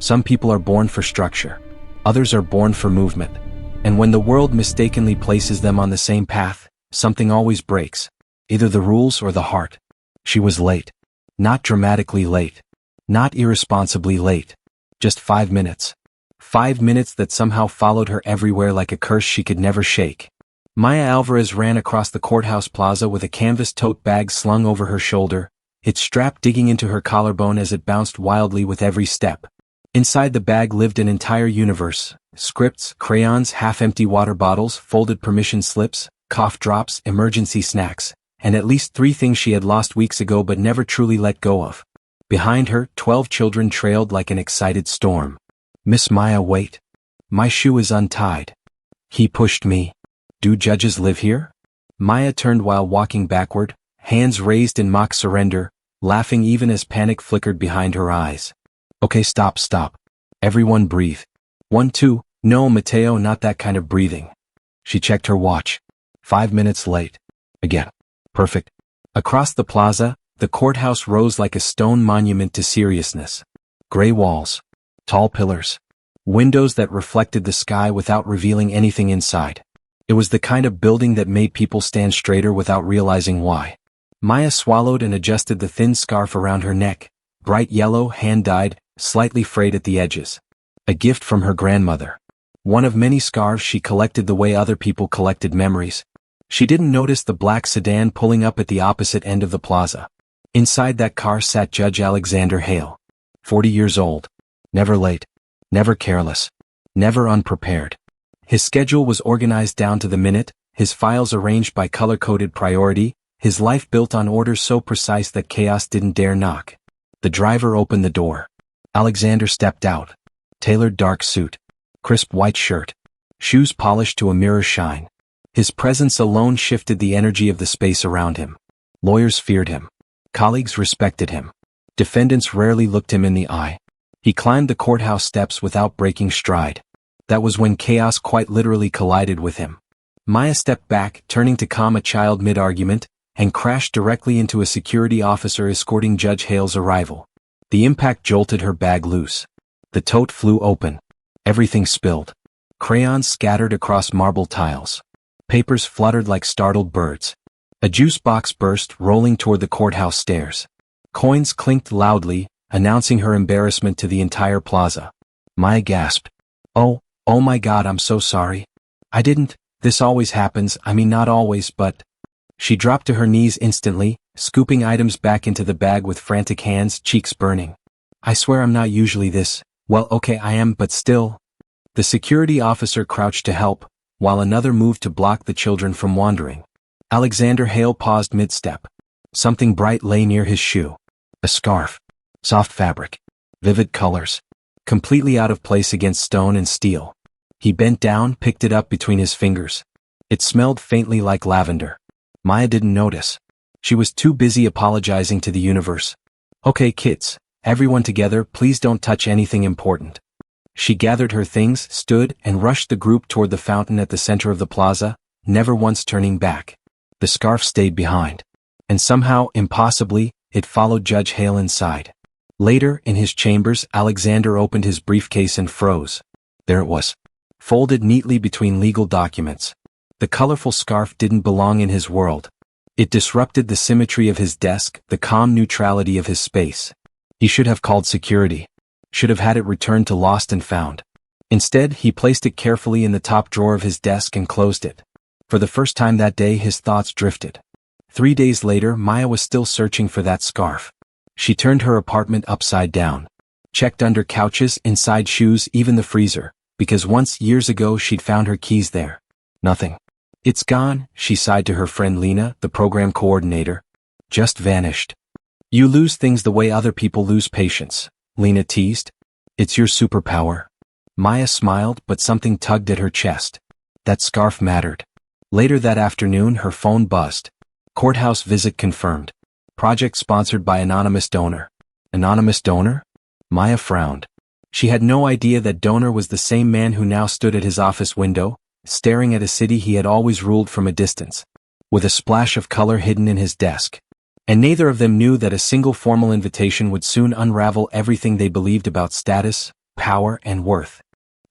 Some people are born for structure. Others are born for movement. And when the world mistakenly places them on the same path, something always breaks. Either the rules or the heart. She was late. Not dramatically late. Not irresponsibly late. Just 5 minutes. 5 minutes that somehow followed her everywhere like a curse she could never shake. Maya Alvarez ran across the courthouse plaza with a canvas tote bag slung over her shoulder, its strap digging into her collarbone as it bounced wildly with every step. Inside the bag lived an entire universe: scripts, crayons, half-empty water bottles, folded permission slips, cough drops, emergency snacks, and at least 3 things she had lost weeks ago but never truly let go of. Behind her, 12 children trailed like an excited storm. "Miss Maya, wait. My shoe is untied." He pushed me. "Do judges live here?" Maya turned while walking backward, hands raised in mock surrender, laughing even as panic flickered behind her eyes. "Okay, stop. Everyone breathe. 1, 2, no, Mateo, not that kind of breathing." She checked her watch. 5 minutes late. Again. Perfect. Across the plaza, the courthouse rose like a stone monument to seriousness. Gray walls. Tall pillars. Windows that reflected the sky without revealing anything inside. It was the kind of building that made people stand straighter without realizing why. Maya swallowed and adjusted the thin scarf around her neck, bright yellow, hand-dyed, slightly frayed at the edges. A gift from her grandmother. One of many scarves she collected the way other people collected memories. She didn't notice the black sedan pulling up at the opposite end of the plaza. Inside that car sat Judge Alexander Hale. 40 years old. Never late. Never careless. Never unprepared. His schedule was organized down to the minute, his files arranged by color-coded priority, his life built on orders so precise that chaos didn't dare knock. The driver opened the door. Alexander stepped out. Tailored dark suit. Crisp white shirt. Shoes polished to a mirror shine. His presence alone shifted the energy of the space around him. Lawyers feared him. Colleagues respected him. Defendants rarely looked him in the eye. He climbed the courthouse steps without breaking stride. That was when chaos quite literally collided with him. Maya stepped back, turning to calm a child mid-argument, and crashed directly into a security officer escorting Judge Hale's arrival. The impact jolted her bag loose. The tote flew open. Everything spilled. Crayons scattered across marble tiles. Papers fluttered like startled birds. A juice box burst, rolling toward the courthouse stairs. Coins clinked loudly, announcing her embarrassment to the entire plaza. Maya gasped. Oh my God, I'm so sorry. I didn't. This always happens, I mean not always, but... She dropped to her knees instantly, scooping items back into the bag with frantic hands, cheeks burning. "I swear I'm not usually this." "Well, okay, I am, but still." The security officer crouched to help, while another moved to block the children from wandering. Alexander Hale paused mid-step. Something bright lay near his shoe. A scarf. Soft fabric. Vivid colors. Completely out of place against stone and steel. He bent down, picked it up between his fingers. It smelled faintly like lavender. Maya didn't notice. She was too busy apologizing to the universe. "Okay, kids, everyone together, please don't touch anything important." She gathered her things, stood, and rushed the group toward the fountain at the center of the plaza, never once turning back. The scarf stayed behind. And somehow, impossibly, it followed Judge Hale inside. Later, in his chambers, Alexander opened his briefcase and froze. There it was. Folded neatly between legal documents. The colorful scarf didn't belong in his world. It disrupted the symmetry of his desk, the calm neutrality of his space. He should have called security. Should have had it returned to lost and found. Instead, he placed it carefully in the top drawer of his desk and closed it. For the first time that day, his thoughts drifted. 3 days later, Maya was still searching for that scarf. She turned her apartment upside down. Checked under couches, inside shoes, even the freezer, because once, years ago, she'd found her keys there. Nothing. "It's gone," she sighed to her friend Lena, the program coordinator. "Just vanished." "You lose things the way other people lose patience," Lena teased. "It's your superpower." Maya smiled, but something tugged at her chest. That scarf mattered. Later that afternoon, her phone buzzed. Courthouse visit confirmed. Project sponsored by anonymous donor. Anonymous donor? Maya frowned. She had no idea that donor was the same man who now stood at his office window, staring at a city he had always ruled from a distance, with a splash of color hidden in his desk. And neither of them knew that a single formal invitation would soon unravel everything they believed about status, power, and worth.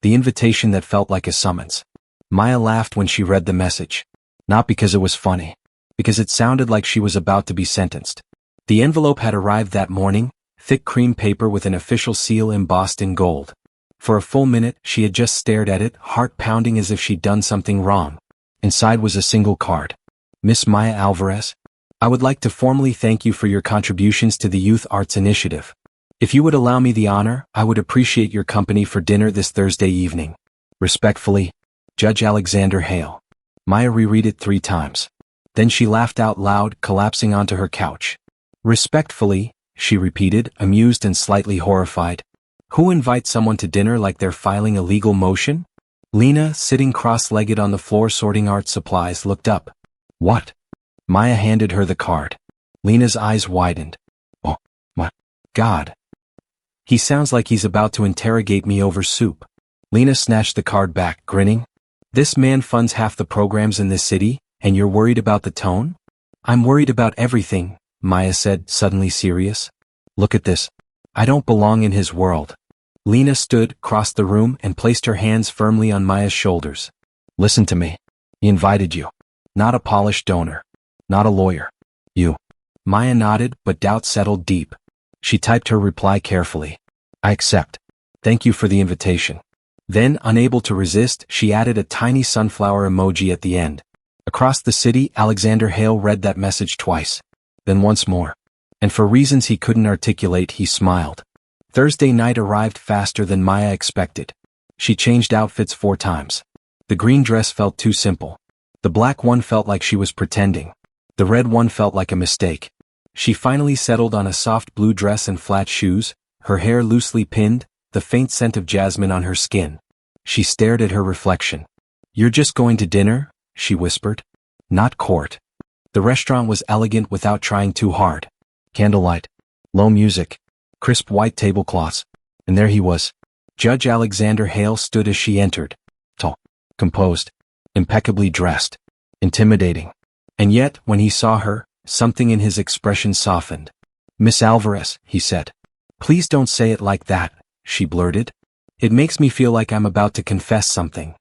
The invitation that felt like a summons. Maya laughed when she read the message. Not because it was funny. Because it sounded like she was about to be sentenced. The envelope had arrived that morning, thick cream paper with an official seal embossed in gold. For a full minute, she had just stared at it, heart pounding as if she'd done something wrong. Inside was a single card. Miss Maya Alvarez, I would like to formally thank you for your contributions to the Youth Arts Initiative. If you would allow me the honor, I would appreciate your company for dinner this Thursday evening. Respectfully, Judge Alexander Hale. Maya reread it 3 times. Then she laughed out loud, collapsing onto her couch. Respectfully, she repeated, amused and slightly horrified. Who invites someone to dinner like they're filing a legal motion? Lena, sitting cross-legged on the floor sorting art supplies, looked up. What? Maya handed her the card. Lena's eyes widened. Oh, my God. He sounds like he's about to interrogate me over soup. Lena snatched the card back, grinning. This man funds half the programs in this city, and you're worried about the tone? I'm worried about everything, Maya said, suddenly serious. Look at this. I don't belong in his world. Lena stood, crossed the room, and placed her hands firmly on Maya's shoulders. Listen to me. He invited you. Not a polished donor. Not a lawyer. You. Maya nodded, but doubt settled deep. She typed her reply carefully. I accept. Thank you for the invitation. Then, unable to resist, she added a tiny sunflower emoji at the end. Across the city, Alexander Hale read that message twice. Then once more. And for reasons he couldn't articulate, he smiled. Thursday night arrived faster than Maya expected. She changed outfits 4 times. The green dress felt too simple. The black one felt like she was pretending. The red one felt like a mistake. She finally settled on a soft blue dress and flat shoes, her hair loosely pinned, the faint scent of jasmine on her skin. She stared at her reflection. You're just going to dinner? She whispered. Not court. The restaurant was elegant without trying too hard. Candlelight. Low music. Crisp white tablecloths. And there he was. Judge Alexander Hale stood as she entered. Tall. Composed. Impeccably dressed. Intimidating. And yet, when he saw her, something in his expression softened. Miss Alvarez, he said. Please don't say it like that, she blurted. It makes me feel like I'm about to confess something.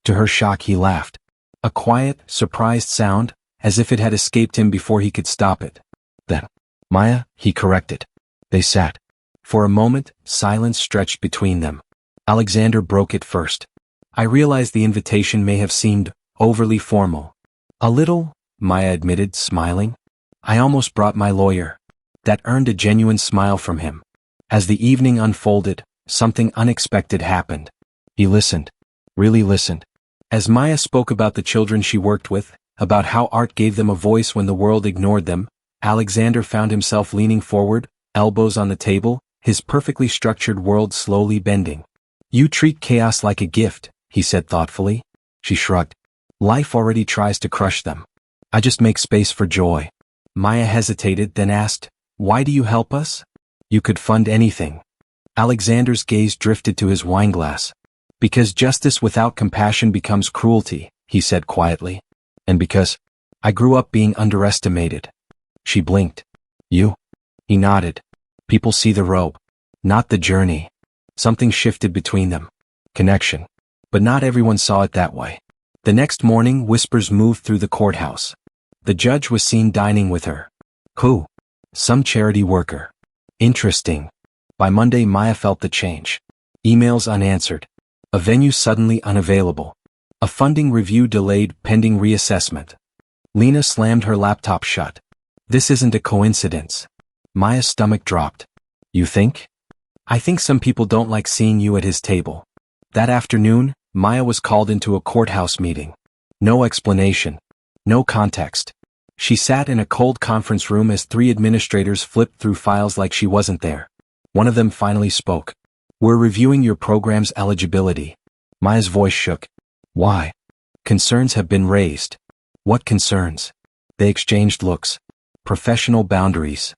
To her shock, he laughed. A quiet, surprised sound, as if it had escaped him before he could stop it. Then, Maya, he corrected. They sat. For a moment, silence stretched between them. Alexander broke it first. I realized the invitation may have seemed overly formal. A little, Maya admitted, smiling. I almost brought my lawyer. That earned a genuine smile from him. As the evening unfolded, something unexpected happened. He listened. Really listened. As Maya spoke about the children she worked with, about how art gave them a voice when the world ignored them, Alexander found himself leaning forward, elbows on the table, his perfectly structured world slowly bending. You treat chaos like a gift, he said thoughtfully. She shrugged. Life already tries to crush them. I just make space for joy. Maya hesitated, then asked, why do you help us? You could fund anything. Alexander's gaze drifted to his wineglass. Because justice without compassion becomes cruelty, he said quietly. And because I grew up being underestimated. She blinked. You? He nodded. People see the robe, not the journey. Something shifted between them. Connection. But not everyone saw it that way. The next morning, whispers moved through the courthouse. The judge was seen dining with her. Who? Some charity worker. Interesting. By Monday, Maya felt the change. Emails unanswered. A venue suddenly unavailable. A funding review delayed pending reassessment. Lena slammed her laptop shut. This isn't a coincidence. Maya's stomach dropped. You think? I think some people don't like seeing you at his table. That afternoon, Maya was called into a courthouse meeting. No explanation. No context. She sat in a cold conference room as 3 administrators flipped through files like she wasn't there. One of them finally spoke. We're reviewing your program's eligibility. Maya's voice shook. Why? Concerns have been raised. What concerns? They exchanged looks. Professional boundaries.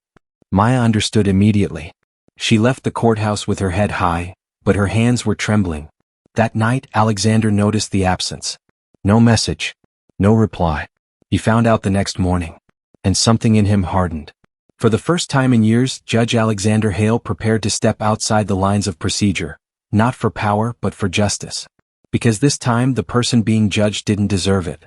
Maya understood immediately. She left the courthouse with her head high, but her hands were trembling. That night, Alexander noticed the absence. No message. No reply. He found out the next morning. And something in him hardened. For the first time in years, Judge Alexander Hale prepared to step outside the lines of procedure. Not for power, but for justice. Because this time the person being judged didn't deserve it.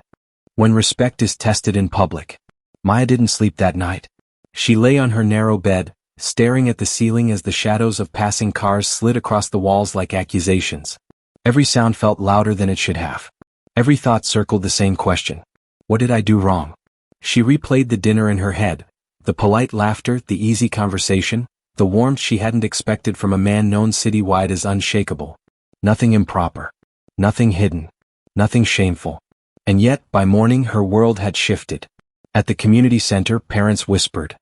When respect is tested in public. Maya didn't sleep that night. She lay on her narrow bed, staring at the ceiling as the shadows of passing cars slid across the walls like accusations. Every sound felt louder than it should have. Every thought circled the same question. What did I do wrong? She replayed the dinner in her head, the polite laughter, the easy conversation, the warmth she hadn't expected from a man known citywide as unshakable. Nothing improper. Nothing hidden. Nothing shameful. And yet, by morning, her world had shifted. At the community center, parents whispered.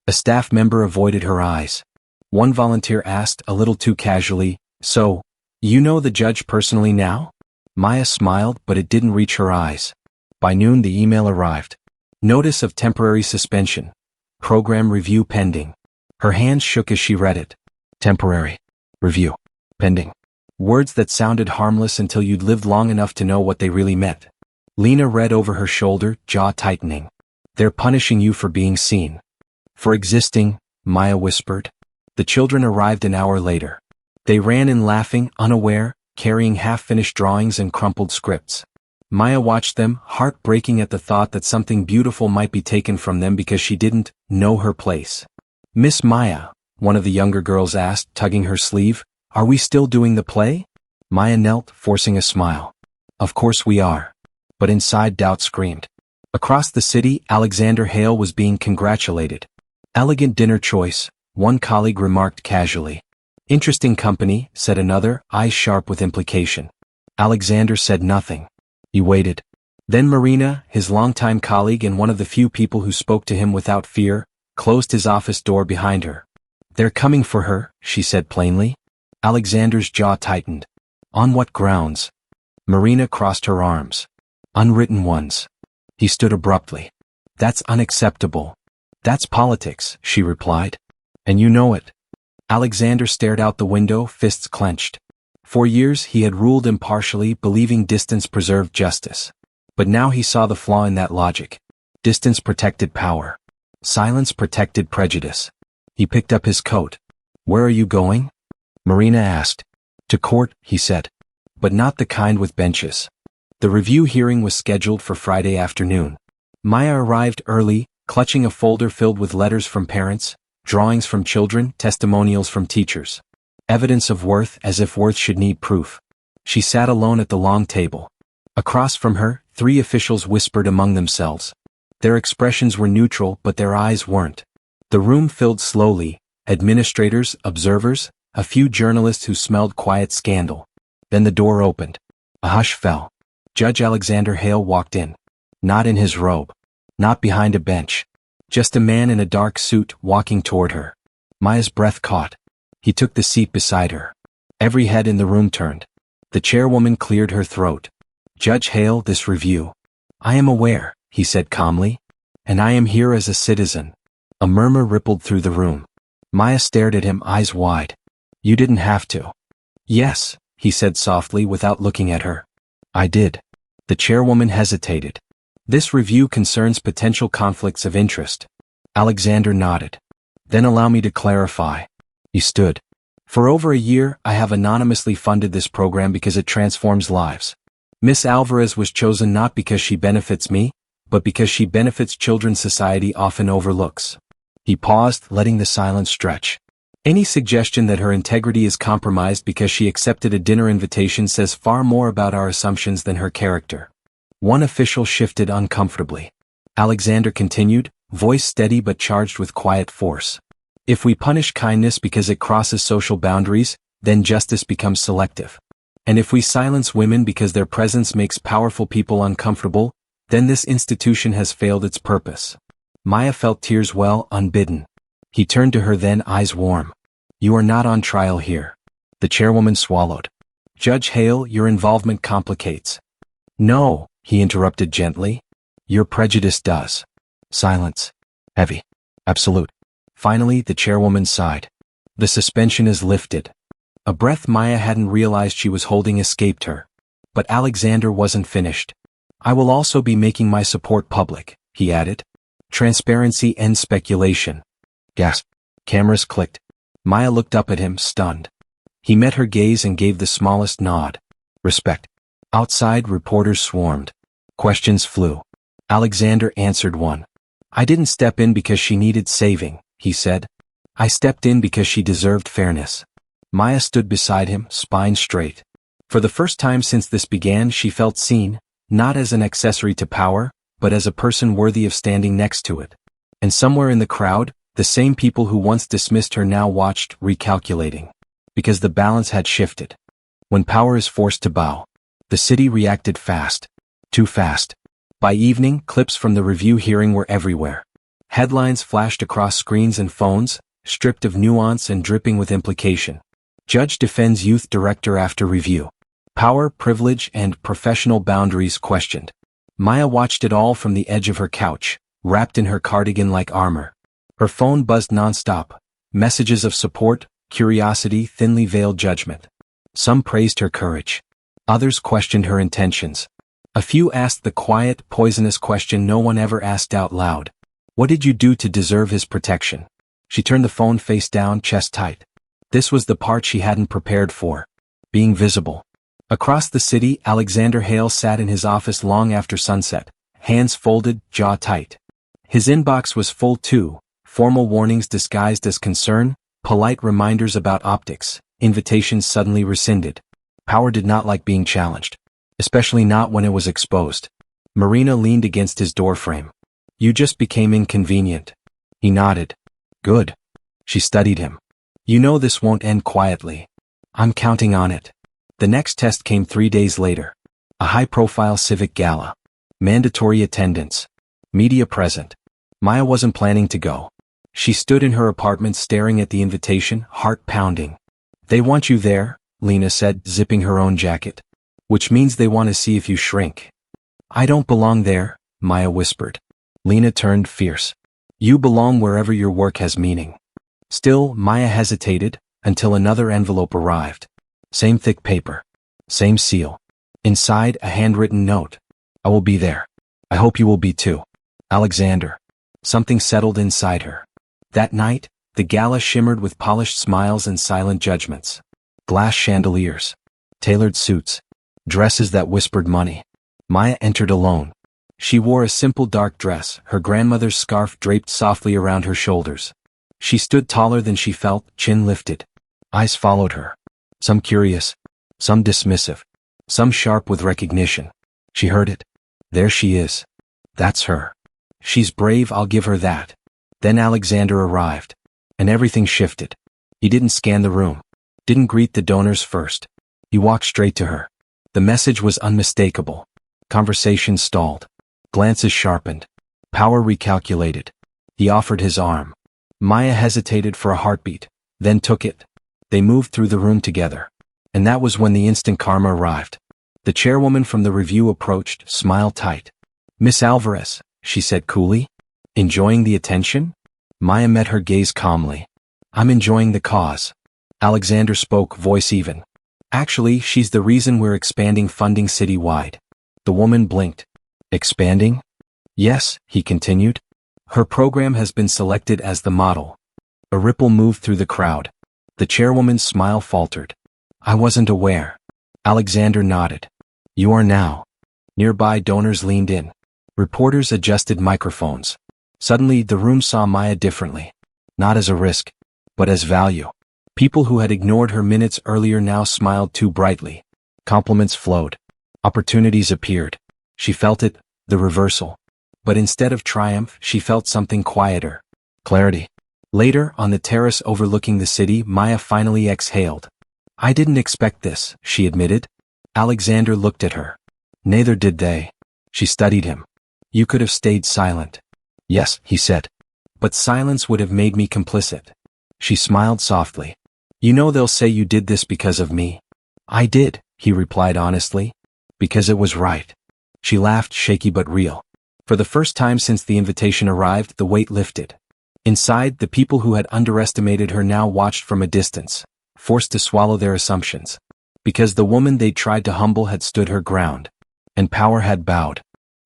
A staff member avoided her eyes. One volunteer asked, a little too casually, "So, you know the judge personally now?" Maya smiled, but it didn't reach her eyes. By noon the email arrived. Notice of temporary suspension. Program review pending. Her hands shook as she read it. Temporary. Review. Pending. Words that sounded harmless until you'd lived long enough to know what they really meant. Lena read over her shoulder, jaw tightening. They're punishing you for being seen. For existing, Maya whispered. The children arrived an hour later. They ran in laughing, unaware, carrying half-finished drawings and crumpled scripts. Maya watched them, heart breaking at the thought that something beautiful might be taken from them because she didn't know her place. "Miss Maya," one of the younger girls asked, tugging her sleeve, "are we still doing the play?" Maya knelt, forcing a smile. "Of course we are." But inside doubt screamed. Across the city, Alexander Hale was being congratulated. "Elegant dinner choice," one colleague remarked casually. "Interesting company," said another, eyes sharp with implication. Alexander said nothing. He waited. Then Marina, his longtime colleague and one of the few people who spoke to him without fear, closed his office door behind her. "They're coming for her," she said plainly. Alexander's jaw tightened. "On what grounds?" Marina crossed her arms. "Unwritten ones." He stood abruptly. "That's unacceptable." "That's politics," she replied. "And you know it." Alexander stared out the window, fists clenched. For years he had ruled impartially, believing distance preserved justice. But now he saw the flaw in that logic. Distance protected power. Silence protected prejudice. He picked up his coat. "Where are you going?" Marina asked. "To court," he said. "But not the kind with benches." The review hearing was scheduled for Friday afternoon. Maya arrived early, clutching a folder filled with letters from parents, drawings from children, testimonials from teachers. Evidence of worth, as if worth should need proof. She sat alone at the long table. Across from her, 3 officials whispered among themselves. Their expressions were neutral, but their eyes weren't. The room filled slowly, administrators, observers, a few journalists who smelled quiet scandal. Then the door opened. A hush fell. Judge Alexander Hale walked in. Not in his robe. Not behind a bench. Just a man in a dark suit walking toward her. Maya's breath caught. He took the seat beside her. Every head in the room turned. The chairwoman cleared her throat. "Judge Hale, this review." "I am aware," he said calmly. "And I am here as a citizen." A murmur rippled through the room. Maya stared at him, eyes wide. "You didn't have to." "Yes," he said softly without looking at her. "I did." The chairwoman hesitated. "This review concerns potential conflicts of interest." Alexander nodded. "Then allow me to clarify." He stood. "For over a year, I have anonymously funded this program because it transforms lives. Miss Alvarez was chosen not because she benefits me, but because she benefits children society often overlooks." He paused, letting the silence stretch. "Any suggestion that her integrity is compromised because she accepted a dinner invitation says far more about our assumptions than her character." One official shifted uncomfortably. Alexander continued, voice steady but charged with quiet force. "If we punish kindness because it crosses social boundaries, then justice becomes selective. And if we silence women because their presence makes powerful people uncomfortable, then this institution has failed its purpose." Maya felt tears well, unbidden. He turned to her then, eyes warm. "You are not on trial here." The chairwoman swallowed. "Judge Hale, your involvement complicates." "No," he interrupted gently. "Your prejudice does." Silence. Heavy. Absolute. Finally, the chairwoman sighed. "The suspension is lifted." A breath Maya hadn't realized she was holding escaped her. But Alexander wasn't finished. "I will also be making my support public," he added. "Transparency ends speculation." Gasp. Cameras clicked. Maya looked up at him, stunned. He met her gaze and gave the smallest nod. Respect. Outside, reporters swarmed. Questions flew. Alexander answered one. I didn't step in because she needed saving, he said. I stepped in because she deserved fairness. Maya stood beside him, spine straight. For the first time since this began, she felt seen, not as an accessory to power, but as a person worthy of standing next to it. And somewhere in the crowd, the same people who once dismissed her now watched, recalculating. Because the balance had shifted. When power is forced to bow, the city reacted fast. Too fast. By evening, clips from the review hearing were everywhere. Headlines flashed across screens and phones, stripped of nuance and dripping with implication. Judge defends youth director after review. Power, privilege, and professional boundaries questioned. Maya watched it all from the edge of her couch, wrapped in her cardigan like armor. Her phone buzzed nonstop. Messages of support, curiosity, thinly veiled judgment. Some praised her courage. Others questioned her intentions. A few asked the quiet, poisonous question no one ever asked out loud. What did you do to deserve his protection? She turned the phone face down, chest tight. This was the part she hadn't prepared for. Being visible. Across the city, Alexander Hale sat in his office long after sunset, hands folded, jaw tight. His inbox was full too, formal warnings disguised as concern, polite reminders about optics, invitations suddenly rescinded. Power did not like being challenged. Especially not when it was exposed. Marina leaned against his doorframe. You just became inconvenient. He nodded. Good. She studied him. You know this won't end quietly. I'm counting on it. The next test came 3 days later. A high-profile civic gala. Mandatory attendance. Media present. Maya wasn't planning to go. She stood in her apartment staring at the invitation, heart pounding. They want you there, Lena said, zipping her own jacket. Which means they want to see if you shrink. I don't belong there, Maya whispered. Lena turned fierce. You belong wherever your work has meaning. Still, Maya hesitated, until another envelope arrived. Same thick paper. Same seal. Inside, a handwritten note. I will be there. I hope you will be too. Alexander. Something settled inside her. That night, the gala shimmered with polished smiles and silent judgments. Glass chandeliers. Tailored suits. Dresses that whispered money. Maya entered alone. She wore a simple dark dress, her grandmother's scarf draped softly around her shoulders. She stood taller than she felt, chin lifted. Eyes followed her. Some curious, some dismissive, some sharp with recognition. She heard it. There she is. That's her. She's brave, I'll give her that. Then Alexander arrived. And everything shifted. He didn't scan the room. Didn't greet the donors first. He walked straight to her. The message was unmistakable. Conversation stalled. Glances sharpened. Power recalculated. He offered his arm. Maya hesitated for a heartbeat, then took it. They moved through the room together. And that was when the instant karma arrived. The chairwoman from the review approached, smile tight. Miss Alvarez, she said coolly. Enjoying the attention? Maya met her gaze calmly. I'm enjoying the cause. Alexander spoke, voice even. Actually, she's the reason we're expanding funding citywide. The woman blinked. Expanding? Yes, he continued. Her program has been selected as the model. A ripple moved through the crowd. The chairwoman's smile faltered. I wasn't aware. Alexander nodded. You are now. Nearby donors leaned in. Reporters adjusted microphones. Suddenly, the room saw Maya differently. Not as a risk, but as value. People who had ignored her minutes earlier now smiled too brightly. Compliments flowed. Opportunities appeared. She felt it, the reversal. But instead of triumph, she felt something quieter. Clarity. Later, on the terrace overlooking the city, Maya finally exhaled. I didn't expect this, she admitted. Alexander looked at her. Neither did they. She studied him. You could have stayed silent. Yes, he said. But silence would have made me complicit. She smiled softly. You know they'll say you did this because of me. I did, he replied honestly. Because it was right. She laughed, shaky but real. For the first time since the invitation arrived, the weight lifted. Inside, the people who had underestimated her now watched from a distance, forced to swallow their assumptions. Because the woman they tried to humble had stood her ground. And power had bowed.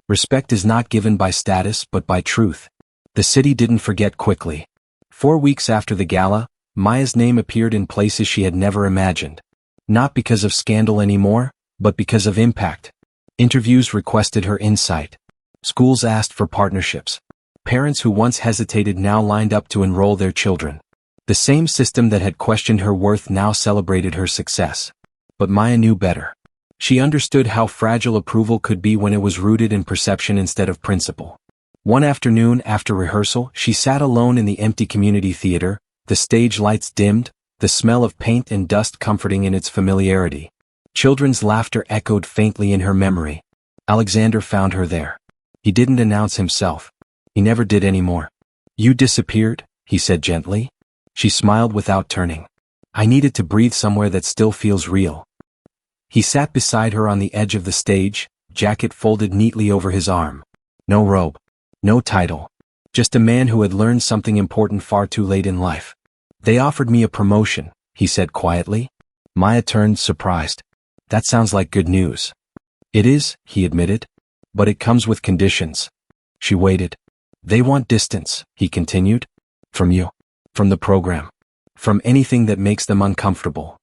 Respect is not given by status but by truth. The city didn't forget quickly. 4 weeks after the gala, Maya's name appeared in places she had never imagined. Not because of scandal anymore, but because of impact. Interviews requested her insight. Schools asked for partnerships. Parents who once hesitated now lined up to enroll their children. The same system that had questioned her worth now celebrated her success. But Maya knew better. She understood how fragile approval could be when it was rooted in perception instead of principle. One afternoon after rehearsal, she sat alone in the empty community theater, the stage lights dimmed, the smell of paint and dust comforting in its familiarity. Children's laughter echoed faintly in her memory. Alexander found her there. He didn't announce himself. He never did anymore. "You disappeared," he said gently. She smiled without turning. "I needed to breathe somewhere that still feels real." He sat beside her on the edge of the stage, jacket folded neatly over his arm. No robe. No title. Just a man who had learned something important far too late in life. "They offered me a promotion," he said quietly. Maya turned, surprised. "That sounds like good news." "It is," he admitted. "But it comes with conditions." She waited. "They want distance," he continued. "From you. From the program. From anything that makes them uncomfortable."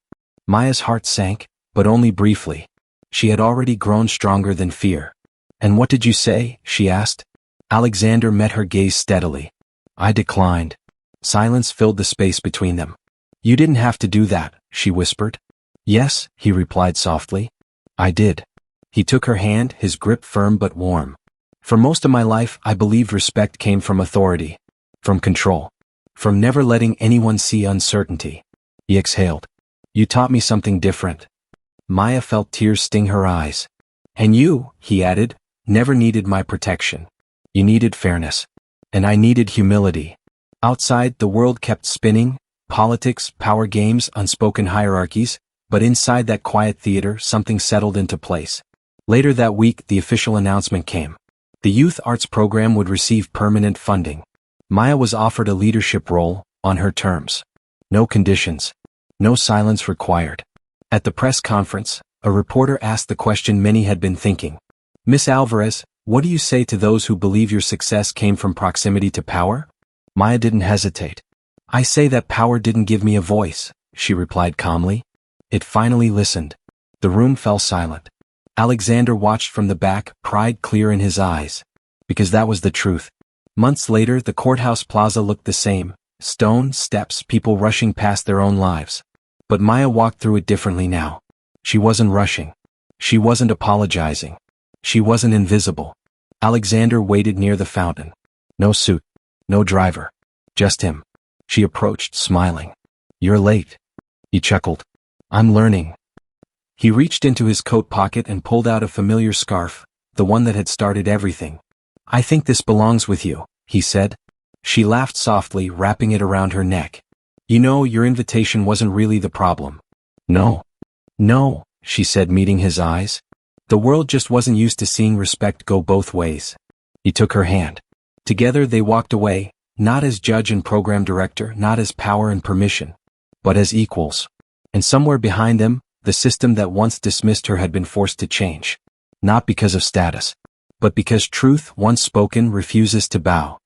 Maya's heart sank, but only briefly. She had already grown stronger than fear. "And what did you say?" she asked. Alexander met her gaze steadily. "I declined." Silence filled the space between them. "You didn't have to do that," she whispered. "Yes," he replied softly. "I did." He took her hand, his grip firm but warm. "For most of my life, I believed respect came from authority. From control. From never letting anyone see uncertainty." He exhaled. "You taught me something different." Maya felt tears sting her eyes. "And you," he added, "never needed my protection. You needed fairness. And I needed humility." Outside, the world kept spinning, politics, power games, unspoken hierarchies, but inside that quiet theater, something settled into place. Later that week, the official announcement came. The youth arts program would receive permanent funding. Maya was offered a leadership role, on her terms. No conditions. No silence required. At the press conference, a reporter asked the question many had been thinking. "Miss Alvarez, what do you say to those who believe your success came from proximity to power?" Maya didn't hesitate. "I say that power didn't give me a voice," she replied calmly. It finally listened. The room fell silent. Alexander watched from the back, pride clear in his eyes. Because that was the truth. Months later, the courthouse plaza looked the same. Stone, steps, people rushing past their own lives. But Maya walked through it differently now. She wasn't rushing. She wasn't apologizing. She wasn't invisible. Alexander waited near the fountain. No suit. No driver. Just him. She approached, smiling. "You're late." He chuckled. "I'm learning." He reached into his coat pocket and pulled out a familiar scarf, the one that had started everything. "I think this belongs with you," he said. She laughed softly, wrapping it around her neck. "You know, your invitation wasn't really the problem." "No. No," she said, meeting his eyes. "The world just wasn't used to seeing respect go both ways." He took her hand. Together they walked away, not as judge and program director, not as power and permission, but as equals. And somewhere behind them, the system that once dismissed her had been forced to change. Not because of status, but because truth, once spoken, refuses to bow.